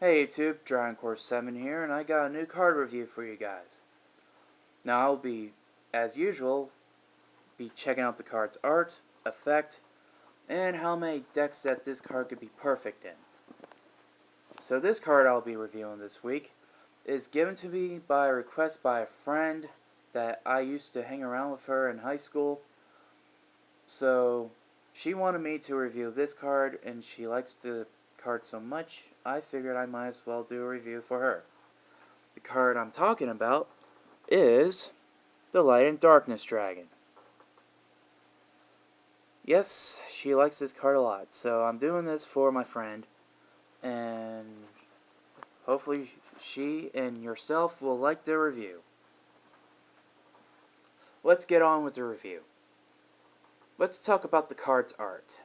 Hey YouTube, DragonCore7 here, and I got a new card review for you guys. Now I'll be, as usual, checking out the card's art, effect, and how many decks that this card could be perfect in. So this card I'll be reviewing this week is given to me by a request by a friend that I used to hang around with her in high school. So she wanted me to review this card, and she likes the card so much, I figured I might as well do a review for her. The card I'm talking about is the Light and Darkness Dragon. Yes, she likes this card a lot, so I'm doing this for my friend, and hopefully she and yourself will like the review. Let's get on with the review. Let's talk about the card's art.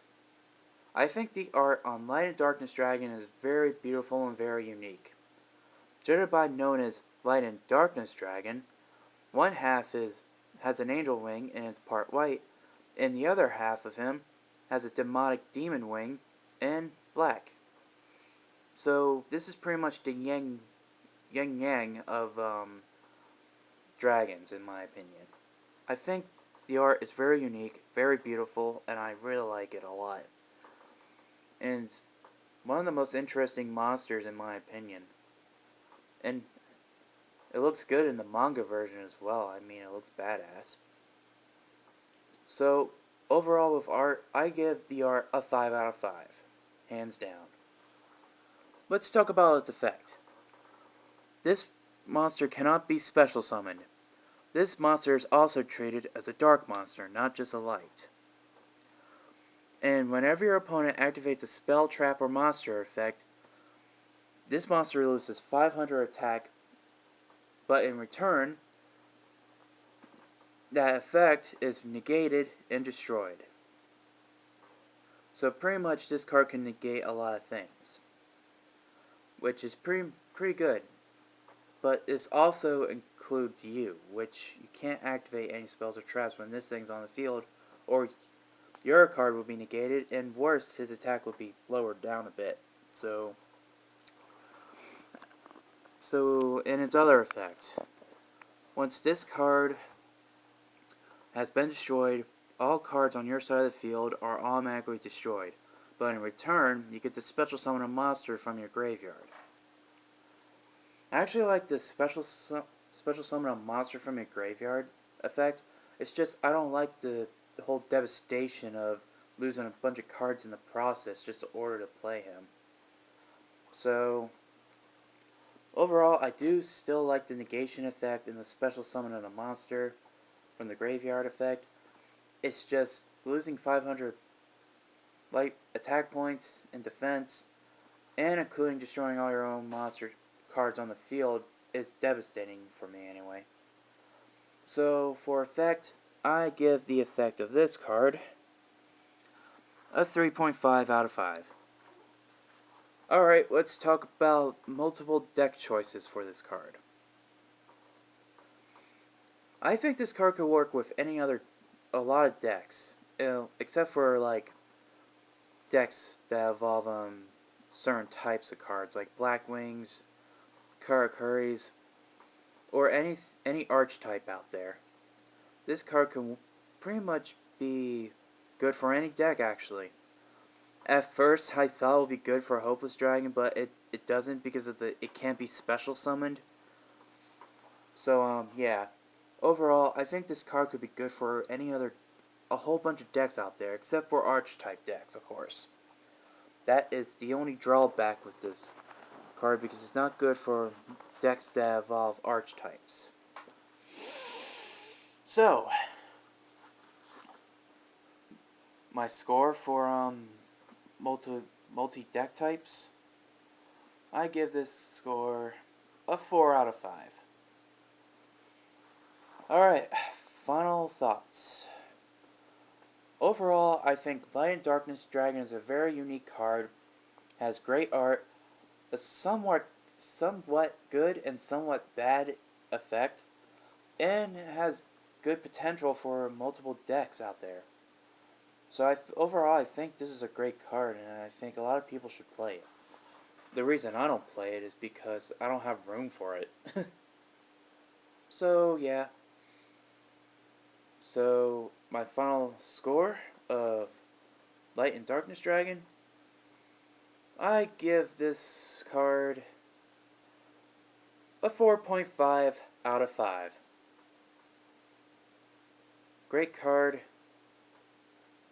I think the art on Light and Darkness Dragon is very beautiful and very unique. Judged by known as Light and Darkness Dragon, one half has an angel wing and it's part white, and the other half of him has a demonic demon wing and black. So this is pretty much the yin-yang of dragons, in my opinion. I think the art is very unique, very beautiful, and I really like it a lot. And it's one of the most interesting monsters, in my opinion. And it looks good in the manga version as well. I mean, it looks badass. So, overall with art, I give the art a 5 out of 5. Hands down. Let's talk about its effect. This monster cannot be special summoned. This monster is also treated as a dark monster, not just a light. And whenever your opponent activates a spell, trap, or monster effect, this monster loses 500 attack, but in return, that effect is negated and destroyed. So pretty much this card can negate a lot of things, which is pretty good. But this also includes you, which you can't activate any spells or traps when this thing's on the field, or your card will be negated, and worse, his attack will be lowered down a bit. So in its other effect, once this card has been destroyed, all cards on your side of the field are automatically destroyed. But in return, you get to special summon a monster from your graveyard. I actually like the special summon a monster from your graveyard effect. It's just I don't like the whole devastation of losing a bunch of cards in the process just in order to play him. So overall, I do still like the negation effect and the special summon of a monster from the graveyard effect. It's just losing 500 light attack points in defense, and including destroying all your own monster cards on the field, is devastating for me anyway. So for effect, I give the effect of this card a 3.5 out of 5. Alright, let's talk about multiple deck choices for this card. I think this card could work with a lot of decks, except for like decks that involve certain types of cards, like Black Wings, Karakuris, or any archetype out there. This card can pretty much be good for any deck, actually. At first, I thought it would be good for a Hopeless Dragon, but it doesn't because of it can't be special summoned. So, yeah. Overall, I think this card could be good for a whole bunch of decks out there, except for archetype decks, of course. That is the only drawback with this card, because it's not good for decks that involve archetypes. So, my score for multi deck types, I give this score a 4 out of 5. Alright, final thoughts. Overall, I think Light and Darkness Dragon is a very unique card, has great art, a somewhat good and somewhat bad effect, and has good potential for multiple decks out there. So overall, I think this is a great card, and I think a lot of people should play it. the reason I don't play it is because I don't have room for it. So, yeah. So, my final score of Light and Darkness Dragon, I give this card a 4.5 out of 5. Great card.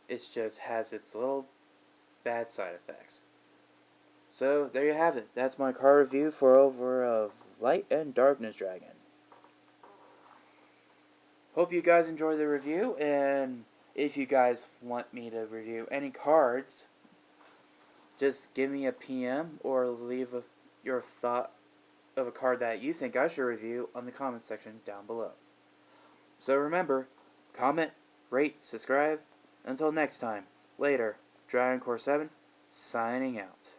It just has its little bad side effects. So, there you have it. That's my card review for over of Light and Darkness Dragon. Hope you guys enjoy the review, and if you guys want me to review any cards, just give me a PM or leave your thought of a card that you think I should review on the comment section down below. So remember, comment, rate, subscribe. Until next time, later, Dragon Core 7, signing out.